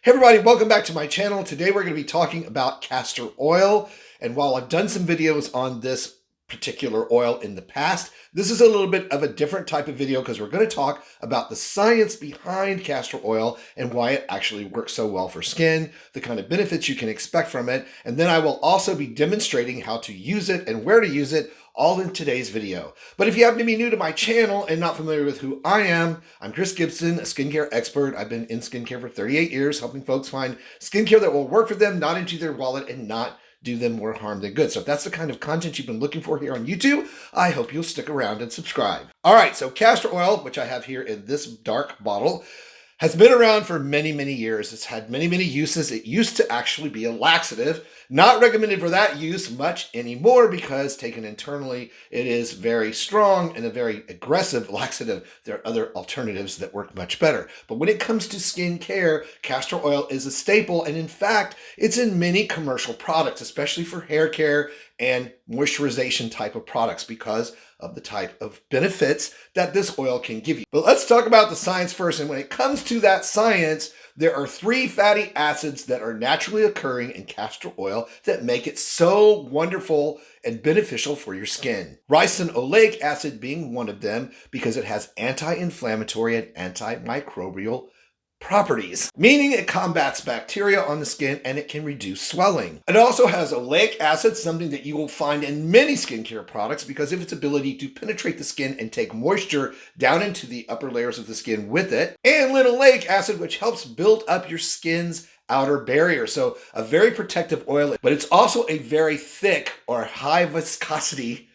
Hey everybody, welcome back to my channel. Today we're going to be talking about castor oil. And while I've done some videos on this particular oil in the past, this is a little bit of a different type of video because we're going to talk about the science behind castor oil and why it actually works so well for skin, the kind of benefits you can expect from it. And then I will also be demonstrating how to use it and where to use it, all in today's video. But if you happen to be new to my channel and not familiar with who I am, I'm Chris Gibson, a skincare expert. I've been in skincare for 38 years, helping folks find skincare that will work for them, not into their wallet, and not do them more harm than good. So if that's the kind of content you've been looking for here on YouTube, I hope you'll stick around and subscribe. All right, so castor oil, which I have here in this dark bottle, has been around for many, many years. It's had many, many uses. It used to actually be a laxative. Not recommended for that use much anymore because taken internally, it is very strong and a very aggressive laxative. There are other alternatives that work much better. But when it comes to skin care, castor oil is a staple. And in fact, it's in many commercial products, especially for hair care and moisturization type of products because of the type of benefits that this oil can give you. But let's talk about the science first. And when it comes to that science, there are 3 fatty acids that are naturally occurring in castor oil that make it so wonderful and beneficial for your skin. Ricin oleic acid being one of them because it has anti-inflammatory and antimicrobial properties, meaning it combats bacteria on the skin and it can reduce swelling. It also has oleic acid, something that you will find in many skincare products because of its ability to penetrate the skin and take moisture down into the upper layers of the skin with it, and linoleic acid, which helps build up your skin's outer barrier. So a very protective oil, but it's also a very thick or high viscosity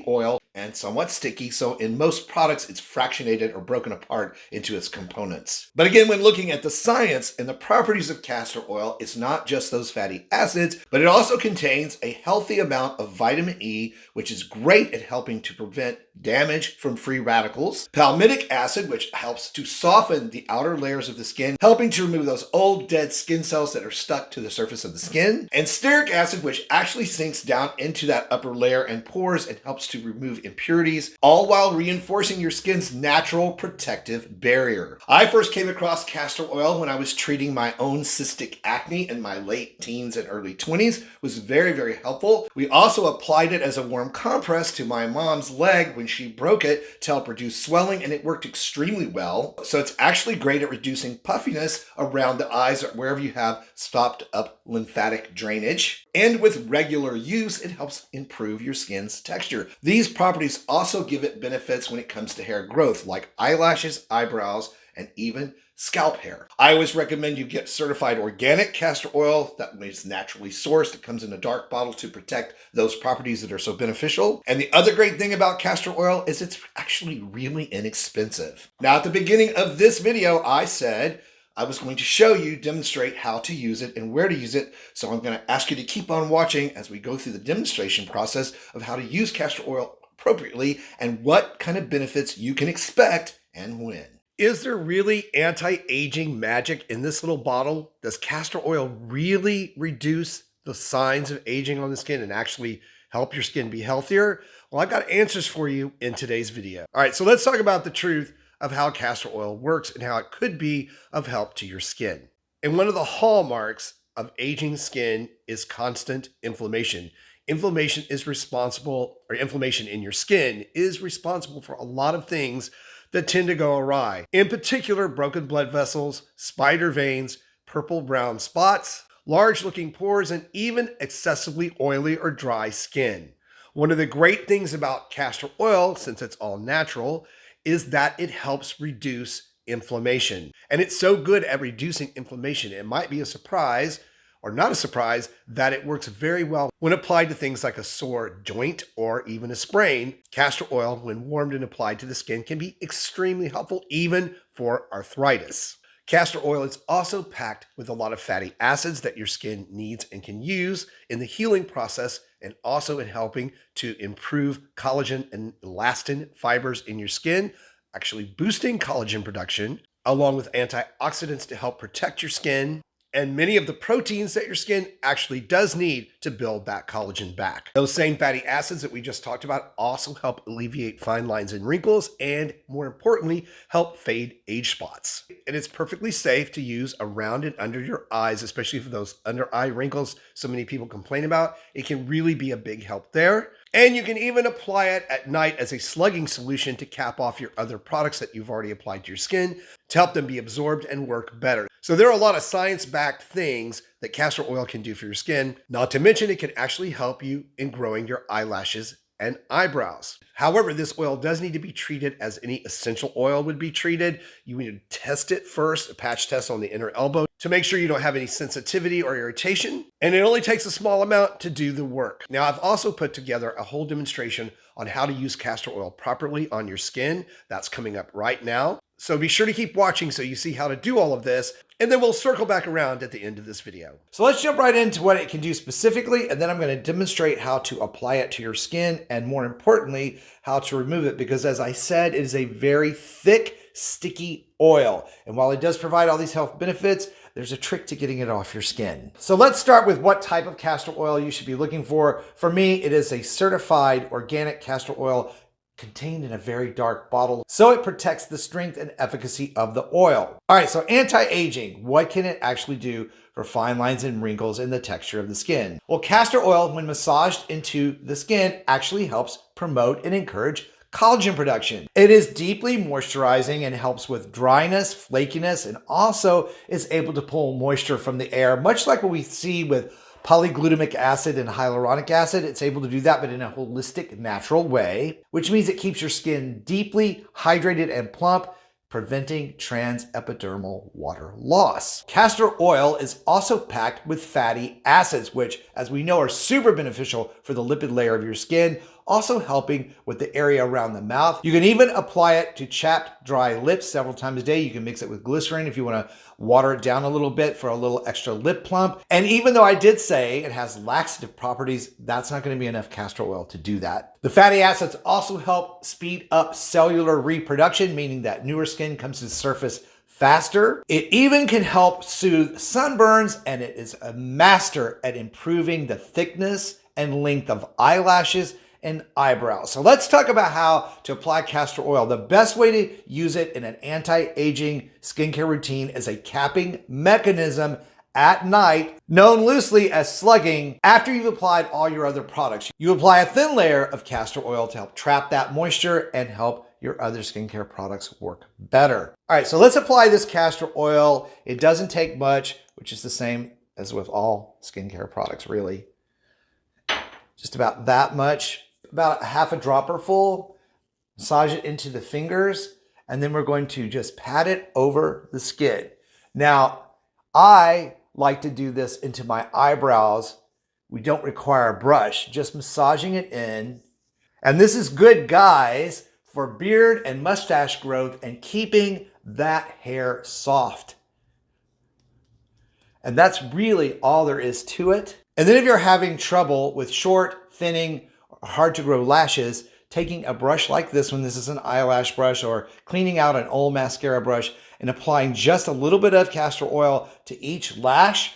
oil and somewhat sticky. So in most products, it's fractionated or broken apart into its components. But again, when looking at the science and the properties of castor oil, it's not just those fatty acids, but it also contains a healthy amount of vitamin E, which is great at helping to prevent damage from free radicals. Palmitic acid, which helps to soften the outer layers of the skin, helping to remove those old dead skin cells that are stuck to the surface of the skin. And stearic acid, which actually sinks down into that upper layer and pores and helps to remove impurities, all while reinforcing your skin's natural protective barrier. I first came across castor oil when I was treating my own cystic acne in my late teens and early 20s. It was very, very helpful. We also applied it as a warm compress to my mom's leg when she broke it to help reduce swelling, and it worked extremely well. So it's actually great at reducing puffiness around the eyes or wherever you have stopped up lymphatic drainage. And with regular use, it helps improve your skin's texture. These properties also give it benefits when it comes to hair growth, like eyelashes, eyebrows, and even scalp hair. I always recommend you get certified organic castor oil that is naturally sourced. It comes in a dark bottle to protect those properties that are so beneficial. And the other great thing about castor oil is it's actually really inexpensive. Now, at the beginning of this video, I said I was going to demonstrate how to use it and where to use it. So I'm going to ask you to keep on watching as we go through the demonstration process of how to use castor oil appropriately and what kind of benefits you can expect and when. Is there really anti-aging magic in this little bottle? Does castor oil really reduce the signs of aging on the skin and actually help your skin be healthier? Well, I've got answers for you in today's video. All right, so let's talk about the truth of how castor oil works and how it could be of help to your skin. And one of the hallmarks of aging skin is constant inflammation. Inflammation in your skin is responsible for a lot of things that tend to go awry. In particular, broken blood vessels, spider veins, purple-brown spots, large-looking pores, and even excessively oily or dry skin. One of the great things about castor oil, since it's all natural, is that it helps reduce inflammation. And it's so good at reducing inflammation, it might be a surprise, or not a surprise, that it works very well when applied to things like a sore joint or even a sprain. Castor oil, when warmed and applied to the skin, can be extremely helpful even for arthritis. Castor oil is also packed with a lot of fatty acids that your skin needs and can use in the healing process and also in helping to improve collagen and elastin fibers in your skin, actually boosting collagen production, along with antioxidants to help protect your skin and many of the proteins that your skin actually does need to build that collagen back. Those same fatty acids that we just talked about also help alleviate fine lines and wrinkles, and more importantly, help fade age spots. And it's perfectly safe to use around and under your eyes, especially for those under eye wrinkles so many people complain about. It can really be a big help there. And you can even apply it at night as a slugging solution to cap off your other products that you've already applied to your skin to help them be absorbed and work better. So there are a lot of science-backed things that castor oil can do for your skin. Not to mention it can actually help you in growing your eyelashes and eyebrows. However, this oil does need to be treated as any essential oil would be treated. You need to test it first, a patch test on the inner elbow, to make sure you don't have any sensitivity or irritation. And it only takes a small amount to do the work. Now, I've also put together a whole demonstration on how to use castor oil properly on your skin. That's coming up right now. So be sure to keep watching so you see how to do all of this, and then we'll circle back around at the end of this video. So let's jump right into what it can do specifically, and then I'm going to demonstrate how to apply it to your skin, and more importantly, how to remove it, because as I said, it is a very thick, sticky oil. And while it does provide all these health benefits, there's a trick to getting it off your skin. So let's start with what type of castor oil you should be looking for. For me, it is a certified organic castor oil contained in a very dark bottle, so it protects the strength and efficacy of the oil. All right, so anti-aging, what can it actually do for fine lines and wrinkles in the texture of the skin? Well, castor oil, when massaged into the skin, actually helps promote and encourage collagen production. It is deeply moisturizing and helps with dryness, flakiness, and also is able to pull moisture from the air, much like what we see with polyglutamic acid and hyaluronic acid. It's able to do that, but in a holistic, natural way, which means it keeps your skin deeply hydrated and plump, preventing transepidermal water loss. Castor oil is also packed with fatty acids, which, as we know, are super beneficial for the lipid layer of your skin, also helping with the area around the mouth. You can even apply it to chapped, dry lips several times a day. You can mix it with glycerin if you want to water it down a little bit for a little extra lip plump. And even though I did say it has laxative properties, that's not going to be enough castor oil to do that. The fatty acids also help speed up cellular reproduction, meaning that newer skin comes to the surface faster. It even can help soothe sunburns, and it is a master at improving the thickness and length of eyelashes and eyebrows. So let's talk about how to apply castor oil. The best way to use it in an anti-aging skincare routine is a capping mechanism at night, known loosely as slugging. After you've applied all your other products, you apply a thin layer of castor oil to help trap that moisture and help your other skincare products work better. All right, so let's apply this castor oil. It doesn't take much, which is the same as with all skincare products, really. Just about that much. About half a dropper full, massage it into the fingers, and then we're going to just pat it over the skin. Now, I like to do this into my eyebrows. We don't require a brush, just massaging it in. And this is good, guys, for beard and mustache growth and keeping that hair soft. And that's really all there is to it. And then if you're having trouble with short, thinning, hard to grow lashes, taking a brush like this one, this is an eyelash brush, or cleaning out an old mascara brush and applying just a little bit of castor oil to each lash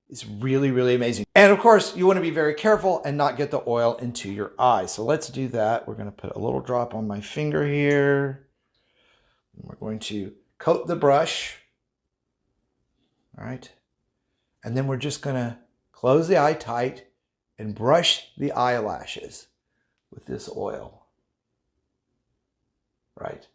is really, really amazing. And of course, you want to be very careful and not get the oil into your eye. So let's do that. We're going to put a little drop on my finger here. We're going to coat the brush. All right. And then we're just going to close the eye tight and brush the eyelashes with this oil right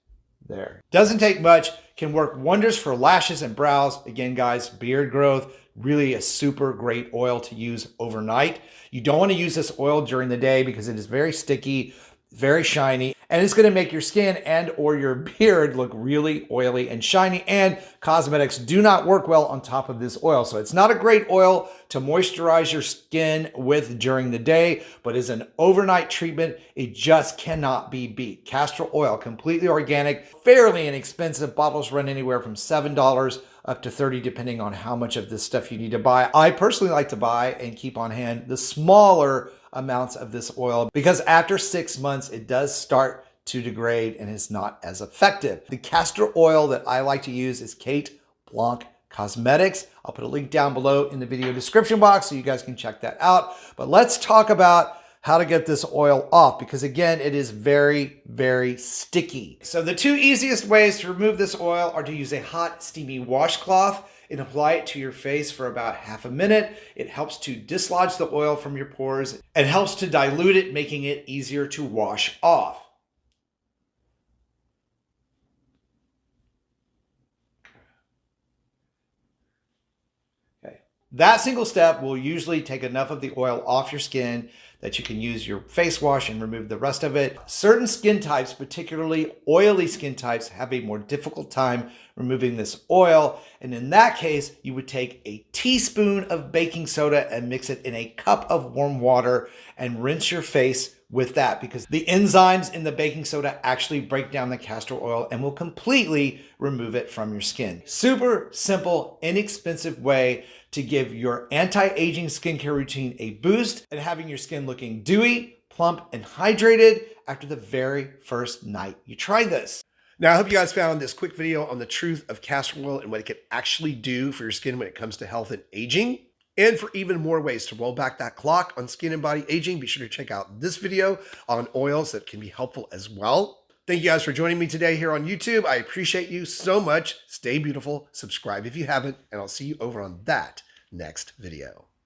there. Doesn't take much, can work wonders for lashes and brows. Again, guys, beard growth, really a super great oil to use overnight. You don't want to use this oil during the day because it is very sticky, very shiny, and it's going to make your skin and or your beard look really oily and shiny, and cosmetics do not work well on top of this oil. So it's not a great oil to moisturize your skin with during the day, but as an overnight treatment, it just cannot be beat. Castor oil, completely organic, fairly inexpensive. Bottles run anywhere from $7 up to $30, depending on how much of this stuff you need to buy. I personally like to buy and keep on hand the smaller amounts of this oil because after 6 months, it does start to degrade and is not as effective. The castor oil that I like to use is Kate Blanc Cosmetics. I'll put a link down below in the video description box so you guys can check that out. But let's talk about how to get this oil off, because again, it is very, very sticky. So the two easiest ways to remove this oil are to use a hot, steamy washcloth and apply it to your face for about half a minute. It helps to dislodge the oil from your pores and helps to dilute it, making it easier to wash off. That single step will usually take enough of the oil off your skin that you can use your face wash and remove the rest of it. Certain skin types, particularly oily skin types, have a more difficult time removing this oil. And in that case, you would take a teaspoon of baking soda and mix it in a cup of warm water and rinse your face with that, because the enzymes in the baking soda actually break down the castor oil and will completely remove it from your skin. Super simple, inexpensive way to give your anti-aging skincare routine a boost and having your skin looking dewy, plump, and hydrated after the very first night you try this. Now, I hope you guys found this quick video on the truth of castor oil and what it can actually do for your skin when it comes to health and aging. And for even more ways to roll back that clock on skin and body aging, be sure to check out this video on oils that can be helpful as well. Thank you guys for joining me today here on YouTube. I appreciate you so much. Stay beautiful, subscribe if you haven't, and I'll see you over on that next video.